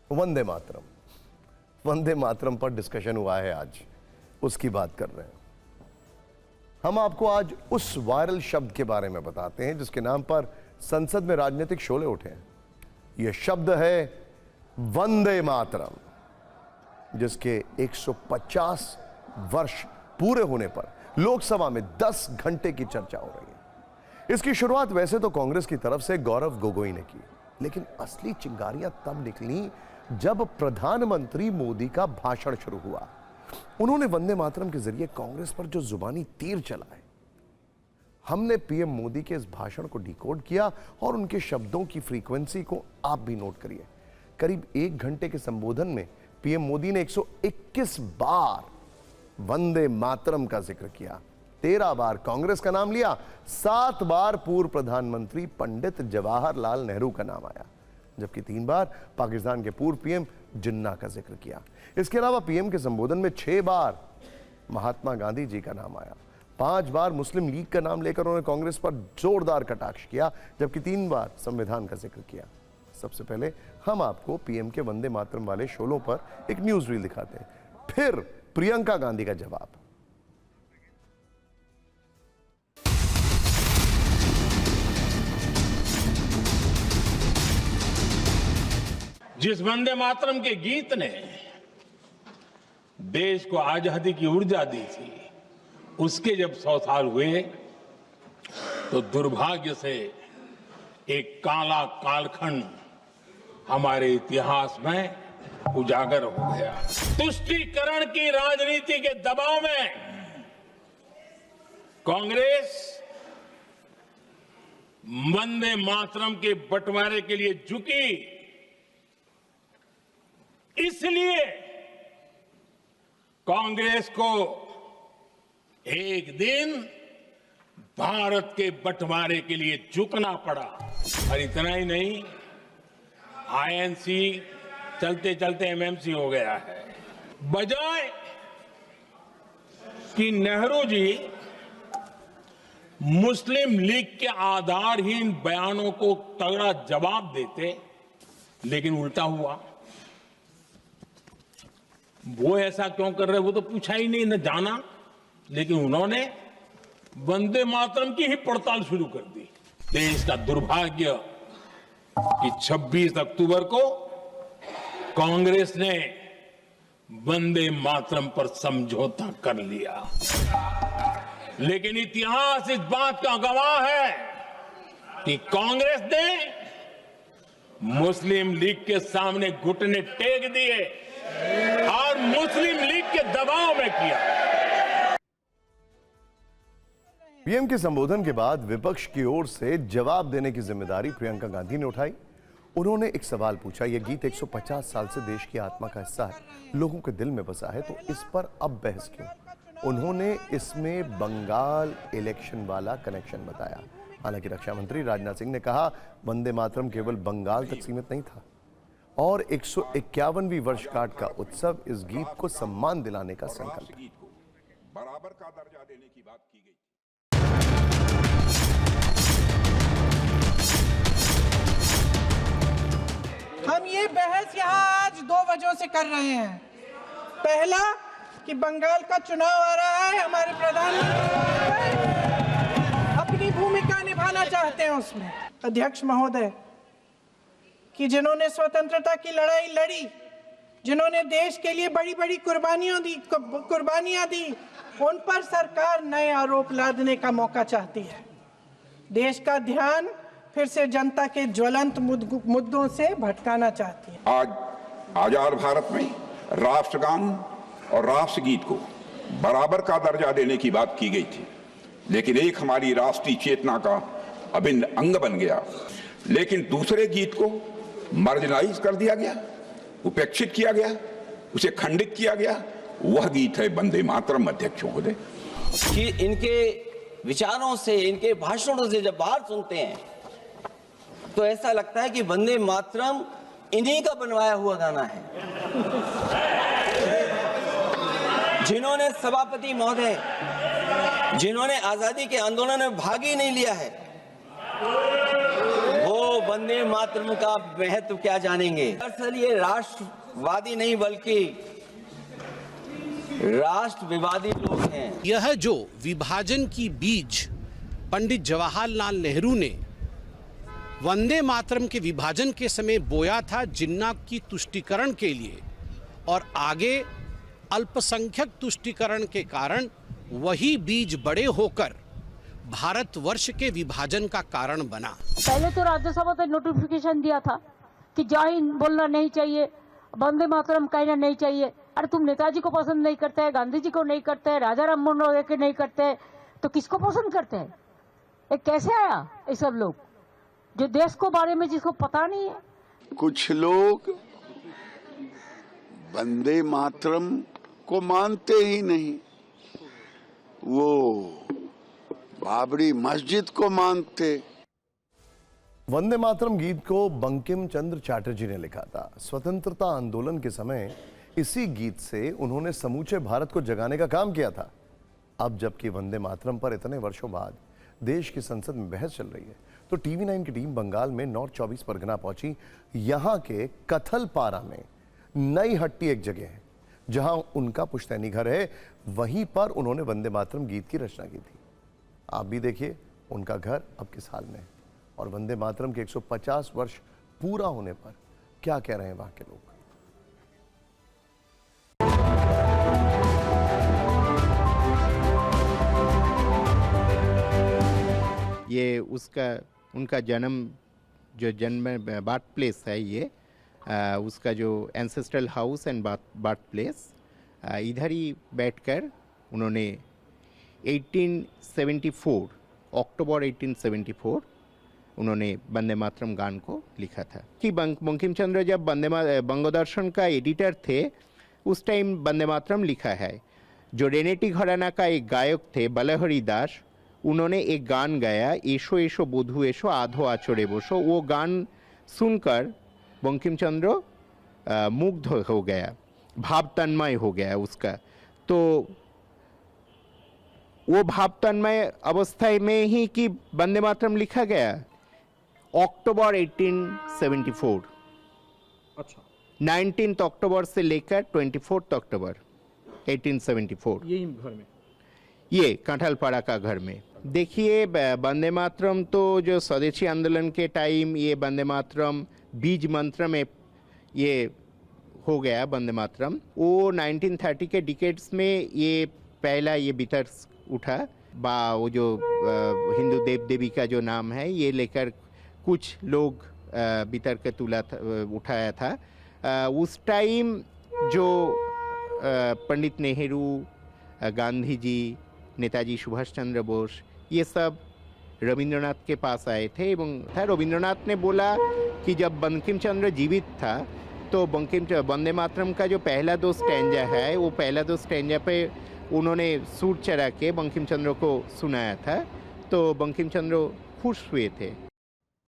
वंदे मातरम, वंदे मातरम पर डिस्कशन हुआ है आज, उसकी बात कर रहे हैं हम। आपको आज उस वायरल शब्द के बारे में बताते हैं जिसके नाम पर संसद में राजनीतिक शोले उठे हैं। यह शब्द है वंदे मातरम, जिसके 150 वर्ष पूरे होने पर लोकसभा में 10 घंटे की चर्चा हो रही है। इसकी शुरुआत वैसे तो कांग्रेस की तरफ से गौरव गोगोई ने की, लेकिन असली चिंगारियां तब निकली जब प्रधानमंत्री मोदी का भाषण शुरू हुआ। उन्होंने वंदे मातरम के जरिए कांग्रेस पर जो जुबानी तीर चलाए, हमने पीएम मोदी के इस भाषण को डिकोड किया और उनके शब्दों की फ्रीक्वेंसी को आप भी नोट करिए। करीब 1 घंटे के संबोधन में पीएम मोदी ने 121 बार वंदे मातरम का जिक्र किया, 13 बार कांग्रेस का नाम लिया, 7 बार पूर्व प्रधानमंत्री पंडित जवाहरलाल नेहरू का नाम आया, जबकि 3 बार पाकिस्तान के पूर्व पीएम जिन्ना का जिक्र किया। इसके अलावा पीएम के संबोधन में 6 बार महात्मा गांधी जी का नाम आया, 5 बार मुस्लिम लीग का नाम लेकर उन्होंने कांग्रेस पर जोरदार कटाक्ष किया, जबकि 3 बार संविधान का जिक्र किया। सबसे पहले हम आपको पीएम के वंदे मातरम वाले शोलों पर एक न्यूज रील दिखाते हैं, फिर प्रियंका गांधी का जवाब। जिस वंदे मातरम के गीत ने देश को आजादी की ऊर्जा दी थी, उसके जब 100 साल हुए तो दुर्भाग्य से एक काला कालखंड हमारे इतिहास में उजागर हो गया। तुष्टीकरण की राजनीति के दबाव में कांग्रेस वंदे मातरम के बंटवारे के लिए झुकी, इसलिए कांग्रेस को एक दिन भारत के बंटवारे के लिए झुकना पड़ा। और इतना ही नहीं, आईएनसी चलते चलते एमएमसी हो गया है। बजाय कि नेहरू जी मुस्लिम लीग के आधारहीन बयानों को तगड़ा जवाब देते, लेकिन उल्टा हुआ। वो ऐसा क्यों कर रहे वो तो पूछा ही नहीं, न जाना, लेकिन उन्होंने वंदे मातरम की ही पड़ताल शुरू कर दी। देश का दुर्भाग्य कि 26 अक्टूबर को कांग्रेस ने वंदे मातरम पर समझौता कर लिया, लेकिन इतिहास इस बात का गवाह है कि कांग्रेस ने मुस्लिम लीग के सामने घुटने टेक दिए और मुस्लिम लीग के दबाव में किया। पीएम के संबोधन के बाद विपक्ष की ओर से जवाब देने की जिम्मेदारी प्रियंका गांधी ने उठाई। उन्होंने एक सवाल पूछा, यह गीत 150 साल से देश की आत्मा का हिस्सा है, लोगों के दिल में बसा है, तो इस पर अब बहस क्यों? उन्होंने इसमें बंगाल इलेक्शन वाला कनेक्शन बताया। हालांकि रक्षा मंत्री राजनाथ सिंह ने कहा वंदे मातरम केवल बंगाल तक सीमित नहीं था और 151वीं वर्षगांठ का उत्सव इस गीत को सम्मान दिलाने का संकल्प है। बराबर का दर्जा देने की बात की गई। हम ये बहस यहाँ आज 2 वजहों से कर रहे हैं। पहला कि बंगाल का चुनाव आ रहा है, हमारे प्रधानमंत्री अपनी भूमिका निभाना चाहते हैं उसमें। अध्यक्ष महोदय कि जिन्होंने स्वतंत्रता की लड़ाई लड़ी, जिन्होंने देश के लिए बड़ी बड़ी कुर्बानियां दी, उन पर सरकार नए आरोप लादने का मौका चाहती है। देश का ध्यान फिर से जनता के ज्वलंत मुद्दों से भटकाना चाहती है। आज आजाद भारत में राष्ट्रगान और राष्ट्रगीत को बराबर का दर्जा देने की बात की गई थी, लेकिन एक हमारी राष्ट्रीय चेतना का अभिन्न अंग बन गया। लेकिन दूसरे गीत को मार्जिनाइज कर दिया गया, उपेक्षित किया गया, उसे खंडित किया गया। वह गीत है वंदे मातरम। अध्यक्ष महोदय कि इनके विचारों से, इनके भाषणों से जब बाहर सुनते हैं तो ऐसा लगता है कि वंदे मातरम इन्हीं का बनवाया हुआ गाना है। जिन्होंने सभापति महोदय, जिन्होंने आजादी के आंदोलन में भाग ही नहीं लिया है, वो वंदे मातरम का महत्व क्या जानेंगे। दरअसल ये राष्ट्रवादी नहीं बल्कि राष्ट्र विवादी लोग हैं। यह जो विभाजन की बीज पंडित जवाहरलाल नेहरू ने वंदे मातरम के विभाजन के समय बोया था जिन्ना की तुष्टीकरण के लिए, और आगे अल्पसंख्यक तुष्टीकरण के कारण वही बीज बड़े होकर भारतवर्ष के विभाजन का कारण बना। पहले तो राज्यसभा ने नोटिफिकेशन दिया था कि जय हिंद बोलना नहीं चाहिए, वंदे मातरम कहना नहीं चाहिए। अरे तुम नेताजी को पसंद नहीं करते हैं, गांधी जी को नहीं करते हैं, राजा राम मोहन राय के नहीं करते हैं, तो किसको पसंद करते हैं? ये कैसे आया ये सब लोग जो देश को बारे में जिसको पता नहीं है? कुछ लोग वंदे मातरम को मानते ही नहीं, वो बाबरी मस्जिद को मानते। वंदे मातरम गीत को बंकिम चंद्र चटर्जी ने लिखा था। स्वतंत्रता आंदोलन के समय इसी गीत से उन्होंने समूचे भारत को जगाने का काम किया था। अब जबकि वंदे मातरम पर इतने वर्षों बाद देश की संसद में बहस चल रही है, तो TV9 की टीम बंगाल में नॉर्थ 24 परगना पहुंची। यहां के कथलपारा में नई हट्टी एक जगह है जहां उनका पुश्तैनी घर है, वहीं पर उन्होंने वंदे मातरम गीत की रचना की थी। आप भी देखिए उनका घर अब किस हाल में है और वंदे मातरम के 150 वर्ष पूरा होने पर क्या कह रहे हैं वहां के लोग। ये उनका जन्म बर्थ प्लेस है। ये उसका जो ancestral house and birth place, इधर ही बैठकर उन्होंने 1874 अक्टूबर 1874 उन्होंने वंदे मातरम गान को लिखा था। कि बंकिम चंद्र जब बंगदर्शन का एडिटर थे उस टाइम वंदे मातरम लिखा है। जो रेनेटी घराना का एक गायक थे बलहरी दास, उन्होंने एक गान गाया, एशो एशो बधू एशो आधो आचरे बसो। वो गान सुनकर बंकिम चंद्र मुग्ध हो गया, भाव तन्मय हो गया उसका। तो वो भाव तन्मय अवस्था में ही कि वंदे मातरम लिखा गया अक्टूबर 1874। अच्छा, 19 अक्टूबर से लेकर 24 अक्टूबर 1874 यही घर में, ये कांठलपाड़ा का घर में। देखिए वंदे मातरम तो जो स्वदेशी आंदोलन के टाइम ये वंदे मातरम बीज मंत्र में ये हो गया वंदे मातरम। वो 1930 के डिकेड्स में ये पहला ये भीतर उठा वो जो हिंदू देव देवी का जो नाम है ये लेकर कुछ लोग भीतर के उठाया था। उस टाइम जो पंडित नेहरू, गांधी जी, नेताजी सुभाष चंद्र बोस, ये सब रविंद्रनाथ के पास आए थे एवं रविंद्रनाथ ने बोला कि जब बंकिम चंद्र जीवित था तो वंदे मातरम का जो पहला दो स्टैंजा है वो पहला दो स्टैंजा पे उन्होंने सूर चढ़ा के बंकिम चंद्र को सुनाया था। तो बंकिम चंद्र खुश हुए थे।